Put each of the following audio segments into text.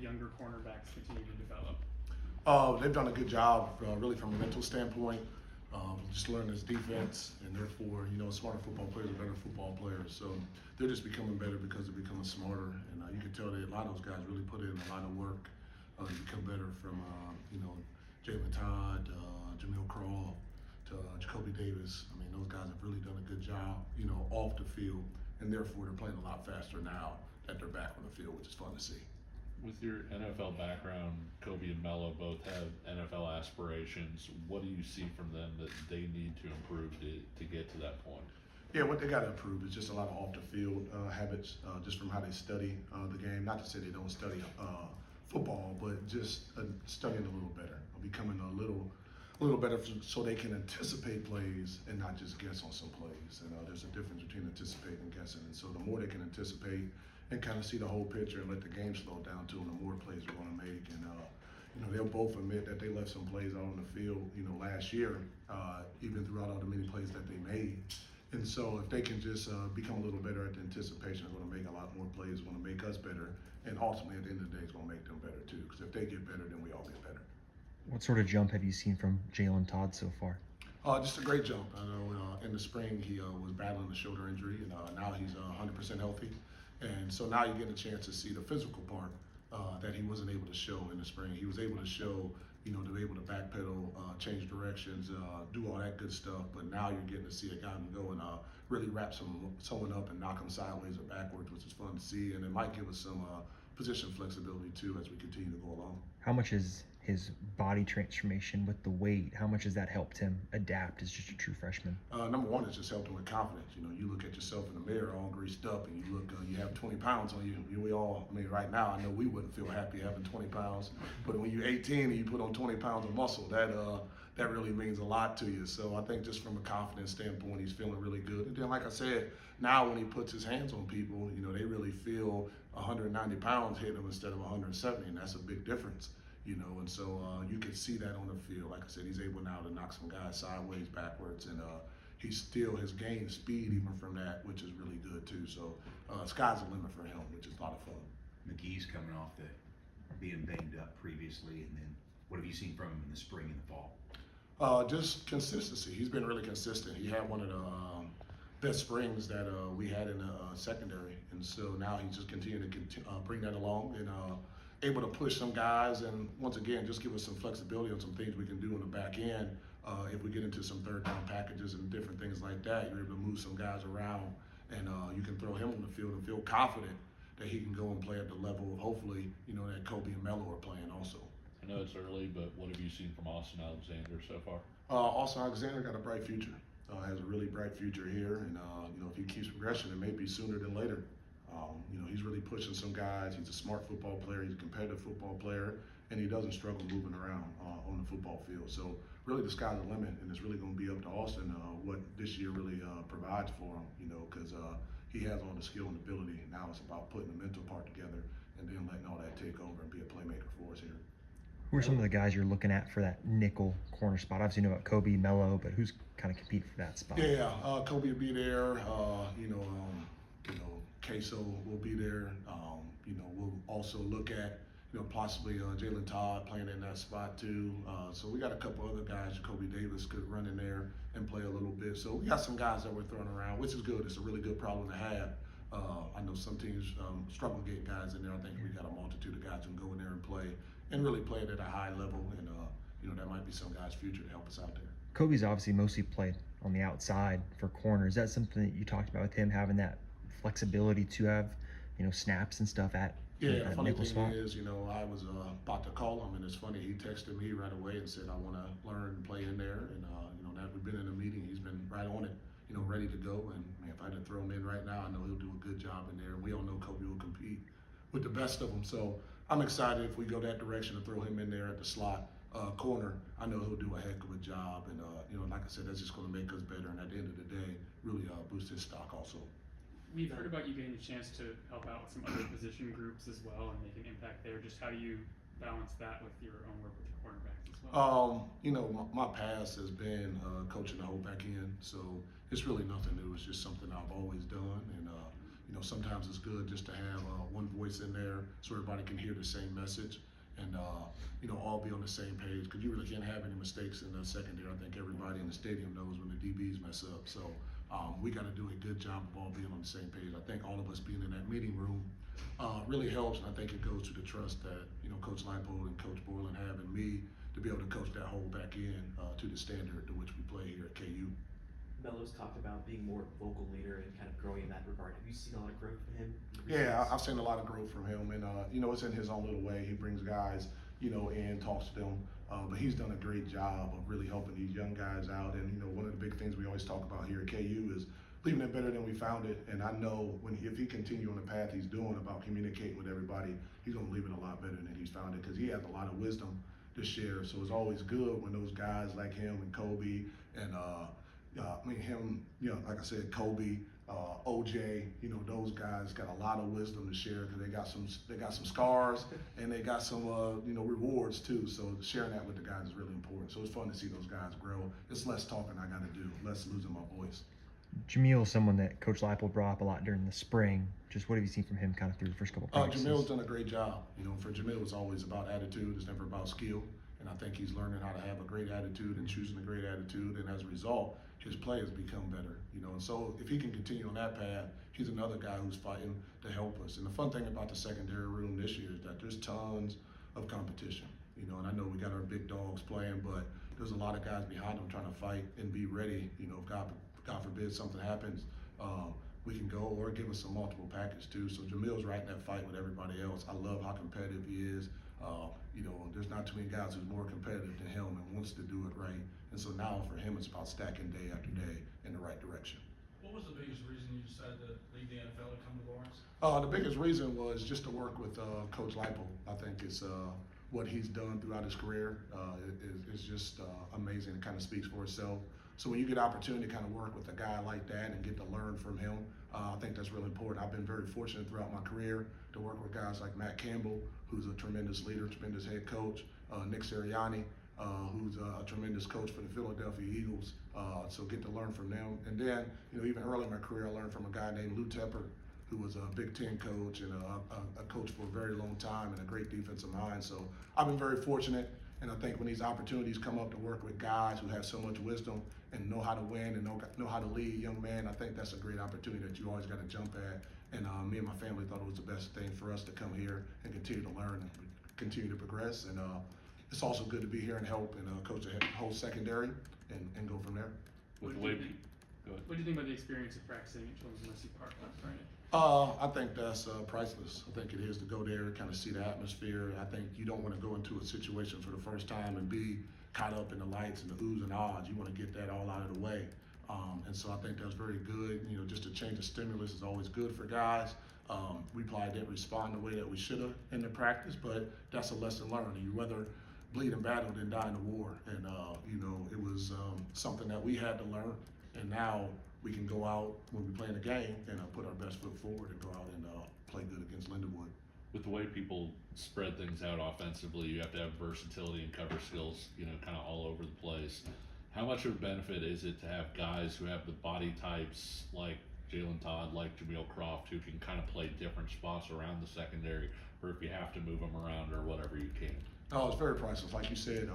younger cornerbacks continue to develop? They've done a good job, really from a mental standpoint, just learning this defense, and therefore, smarter football players are better football players. So they're just becoming better because they're becoming smarter, and you can tell that a lot of those guys really put in a lot of work to become better. From Jaylen Todd, Jamal to Jacoby Davis. I mean, those guys have really done a good job, off the field, and therefore they're playing a lot faster now that they're back on the field, which is fun to see. With your NFL background, Kobe and Melo both have NFL aspirations. What do you see from them that they need to improve to get to that point? Yeah, what they got to improve is just a lot of off the field habits, just from how they study the game. Not to say they don't study football, but just studying a little better, becoming a little better, so they can anticipate plays and not just guess on some plays. And there's a difference between anticipating and guessing. And so the more they can anticipate and kind of see the whole picture and let the game slow down to them, the more plays they're going to make. And they'll both admit that they left some plays out on the field, last year, even throughout all the many plays that they made. And so if they can just become a little better at the anticipation, it's going to make a lot more plays, it's going to make us better, and ultimately at the end of the day, it's going to make them better too. Because if they get better, then we all get better. What sort of jump have you seen from Jaylen Todd so far? Just a great jump. I know in the spring he was battling a shoulder injury, and now he's 100% healthy. And so now you get a chance to see the physical part that he wasn't able to show in the spring. He was able to show, to be able to backpedal, change directions, do all that good stuff. But now you're getting to see a guy go and really wrap someone up and knock them sideways or backwards, which is fun to see. And it might give us some position flexibility too as we continue to go along. How much is his body transformation with the weight, how much has that helped him adapt as just a true freshman? Number one, it's just helped him with confidence. You look at yourself in the mirror all greased up, and you look, you have 20 pounds on you. We all, right now, I know we wouldn't feel happy having 20 pounds, but when you're 18 and you put on 20 pounds of muscle, that really means a lot to you. So I think just from a confidence standpoint, he's feeling really good. And then, like I said, now when he puts his hands on people, they really feel 190 pounds hit him instead of 170, and that's a big difference. And so you can see that on the field. Like I said, he's able now to knock some guys sideways, backwards, and he still has gained speed even from that, which is really good too. So sky's the limit for him, which is a lot of fun. McGee's coming off being banged up previously, and then what have you seen from him in the spring and the fall? Just consistency. He's been really consistent. He had one of the best springs that we had in the secondary, and so now he's just continuing to bring that along and able to push some guys, and once again, just give us some flexibility on some things we can do on the back end. If we get into some third down packages and different things like that, you're able to move some guys around, and you can throw him on the field and feel confident that he can go and play at the level of, hopefully, that Kobe and Melo are playing also. I know it's early, but what have you seen from Austin Alexander so far? Austin Alexander got a bright future. Has a really bright future here, and if he keeps progressing, it may be sooner than later. He's really pushing some guys. He's a smart football player. He's a competitive football player, and he doesn't struggle moving around on the football field. So really, the sky's the limit, and it's really going to be up to Austin what this year really provides for him. Because he has all the skill and ability. Now it's about putting the mental part together and then letting all that take over and be a playmaker for us here. Who are some of the guys you're looking at for that nickel corner spot? Obviously, you know about Kobe, Melo, but who's kind of competing for that spot? Yeah, Kobe will be there. Queso will be there. We'll also look at, possibly Jaylen Todd playing in that spot too. So we got a couple other guys. Jacoby Davis could run in there and play a little bit. So we got some guys that we're throwing around, which is good. It's a really good problem to have. I know some teams struggle getting guys in there. I think we got a multitude of guys who can go in there and play and really play it at a high level. And that might be some guys' future to help us out there. Kobe's obviously mostly played on the outside for corner. Is that something that you talked about with him, having that flexibility to have, snaps and stuff at the funny nickel thing spot? is, I was about to call him, and it's funny, he texted me right away and said, I want to learn and play in there. And, that we've been in a meeting, he's been right on it, ready to go. And if I didn't throw him in right now, I know he'll do a good job in there. And we all know Kobe will compete with the best of them. So I'm excited if we go that direction to throw him in there at the slot corner. I know he'll do a heck of a job. And, like I said, that's just going to make us better. And at the end of the day, really boost his stock also. We've heard about you getting a chance to help out with some other position groups as well and make an impact there. Just how do you balance that with your own work with the cornerbacks as well? My past has been coaching the whole back end, so it's really nothing new. It's just something I've always done, and sometimes it's good just to have one voice in there so everybody can hear the same message and all be on the same page, because you really can't have any mistakes in the secondary. I think everybody in the stadium knows when the DBs mess up. So we got to do a good job of all being on the same page. I think all of us being in that meeting room really helps, and I think it goes to the trust that Coach Leipold and Coach Borland have in me to be able to coach that whole back end to the standard to which we play here at KU. Melo's talked about being more vocal leader and kind of growing in that regard. Have you seen a lot of growth from him? Yeah, I've seen a lot of growth from him, and it's in his own little way. He brings guys, in, talks to them, but he's done a great job of really helping these young guys out. And one of the big things we always talk about here at KU is leaving it better than we found it. And I know if he continue on the path he's doing about communicating with everybody, he's gonna leave it a lot better than he's found it, because he has a lot of wisdom to share. So it's always good when those guys like him and Kobe and like I said, Kobe, OJ, those guys got a lot of wisdom to share, because they got some scars and they got some rewards too. So sharing that with the guys is really important. So it's fun to see those guys grow. It's less talking I got to do, less losing my voice. Jamal is someone that Coach Leipold brought up a lot during the spring. Just what have you seen from him kind of through the first couple of practices? Jamal's done a great job. For Jamal, it's always about attitude. It's never about skill. And I think he's learning how to have a great attitude and choosing a great attitude. And as a result, his play has become better. And so if he can continue on that path, he's another guy who's fighting to help us. And the fun thing about the secondary room this year is that there's tons of competition. And I know we got our big dogs playing, but there's a lot of guys behind them trying to fight and be ready. If God forbid something happens, we can go, or give us a multiple package too. So Jamal's right in that fight with everybody else. I love how competitive he is. There's not too many guys who's more competitive than him and wants to do it right. And so now for him, it's about stacking day after day in the right direction. What was the biggest reason you decided to leave the NFL to come to Lawrence? The biggest reason was just to work with Coach Leipold. I think it's what he's done throughout his career is just amazing. It kind of speaks for itself. So when you get an opportunity to kind of work with a guy like that and get to learn from him, I think that's really important. I've been very fortunate throughout my career to work with guys like Matt Campbell, who's a tremendous leader, tremendous head coach, Nick Sirianni, who's a tremendous coach for the Philadelphia Eagles. So get to learn from them. And then, even early in my career, I learned from a guy named Lou Tepper, who was a Big Ten coach and a coach for a very long time and a great defensive mind. So I've been very fortunate. And I think when these opportunities come up to work with guys who have so much wisdom and know how to win and know how to lead young men, I think that's a great opportunity that you always got to jump at. And me and my family thought it was the best thing for us to come here and continue to learn and continue to progress. And it's also good to be here and help and coach a whole secondary and go from there. With the way, go ahead. What do you think about the experience of practicing at Children's Mercy Park on Friday? I think that's priceless. I think it is to go there, kind of see the atmosphere. I think you don't want to go into a situation for the first time and be caught up in the lights and the oohs and ahs. You want to get that all out of the way. And so I think that's very good. Just a change of stimulus is always good for guys. We probably didn't respond the way that we should have in the practice, but that's a lesson learned. You rather bleed in battle than die in the war. And, it was something that we had to learn. And now we can go out when we play in the game and put our best foot forward and go out and play good against Lindenwood. With the way people spread things out offensively, you have to have versatility and cover skills, kind of all over the place. How much of a benefit is it to have guys who have the body types like Jaylen Todd, like Jameel Croft, who can kind of play different spots around the secondary, or if you have to move them around or whatever you can? Oh, it's very priceless. Like you said,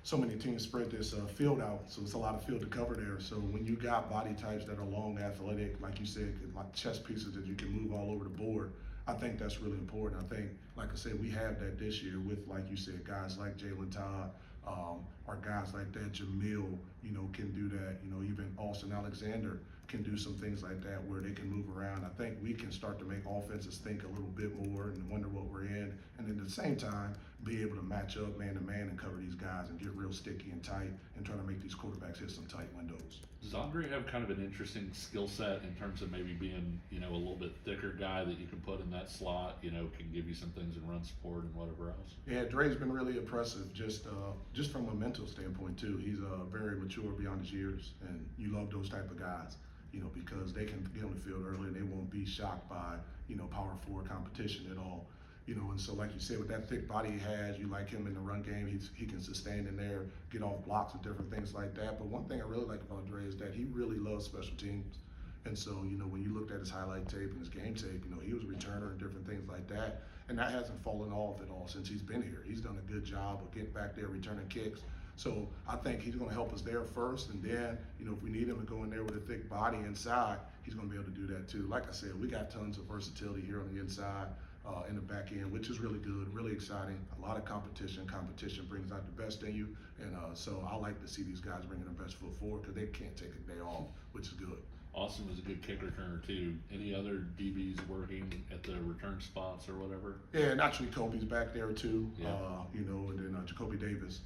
so many teams spread this field out, so it's a lot of field to cover there. So when you got body types that are long, athletic, like you said, like chess pieces that you can move all over the board, I think that's really important. I think, like I said, we have that this year with, like you said, guys like Jaylen Todd, or guys like that. Jamal, can do that. Even Austin Alexander can do some things like that where they can move around. I think we can start to make offenses think a little bit more and wonder what we're in, and at the same time be able to match up man to man and cover these guys and get real sticky and tight and try to make these quarterbacks hit some tight windows. Does Andre have kind of an interesting skill set in terms of maybe being, a little bit thicker guy that you can put in that slot, can give you some things in run support and whatever else? Yeah, Dre's been really impressive just from a mental standpoint too. He's very mature beyond his years, and you love those type of guys, because they can get on the field early and they won't be shocked by, power forward competition at all. And so like you said, with that thick body he has, you like him in the run game. He can sustain in there, get off blocks and different things like that. But one thing I really like about Dre is that he really loves special teams. And so, when you looked at his highlight tape and his game tape, he was a returner and different things like that. And that hasn't fallen off at all since he's been here. He's done a good job of getting back there, returning kicks. So I think he's going to help us there first. And then, if we need him to go in there with a thick body inside, he's going to be able to do that too. Like I said, we got tons of versatility here on the inside, in the back end, which is really good, really exciting. A lot of competition. Competition brings out the best in you. And so I like to see these guys bringing their best foot forward because they can't take a day off, which is good. Austin was a good kick returner too. Any other DBs working at the return spots or whatever? Yeah, naturally Kobe's back there too. Yeah. And then Jacoby Davis.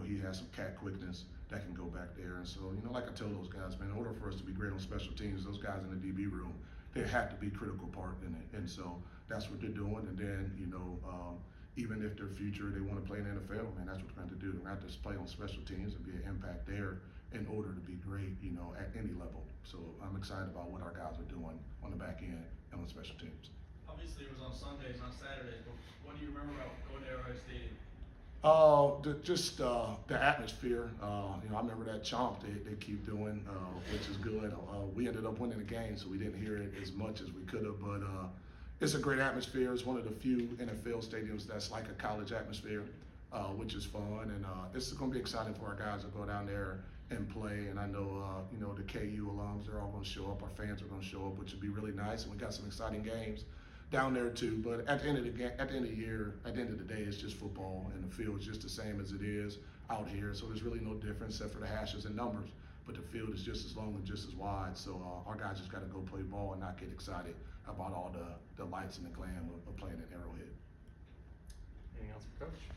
He has some cat quickness that can go back there. And so, like I tell those guys, man, in order for us to be great on special teams, those guys in the DB room, they have to be a critical part in it. And so that's what they're doing. And then, even if their future, they want to play in the NFL, man, that's what we're going to do. We're going to have to play on special teams and be an impact there in order to be great, at any level. So I'm excited about what our guys are doing on the back end and on special teams. Obviously, it was on Sundays, not Saturdays, but what do you remember about going to Arrowhead Stadium? The atmosphere. I remember that chomp they keep doing, which is good. We ended up winning the game, so we didn't hear it as much as we could have. But it's a great atmosphere. It's one of the few NFL stadiums that's like a college atmosphere, which is fun. And it's going to be exciting for our guys to go down there and play. And I know, the KU alums, they're all going to show up. Our fans are going to show up, which would be really nice. And we got some exciting games down there too. But at the end of the year, at the end of the day, it's just football, and the field is just the same as it is out here. So there's really no difference except for the hashes and numbers. But the field is just as long and just as wide. So our guys just got to go play ball and not get excited about all the lights and the glam of playing at Arrowhead. Anything else for Coach?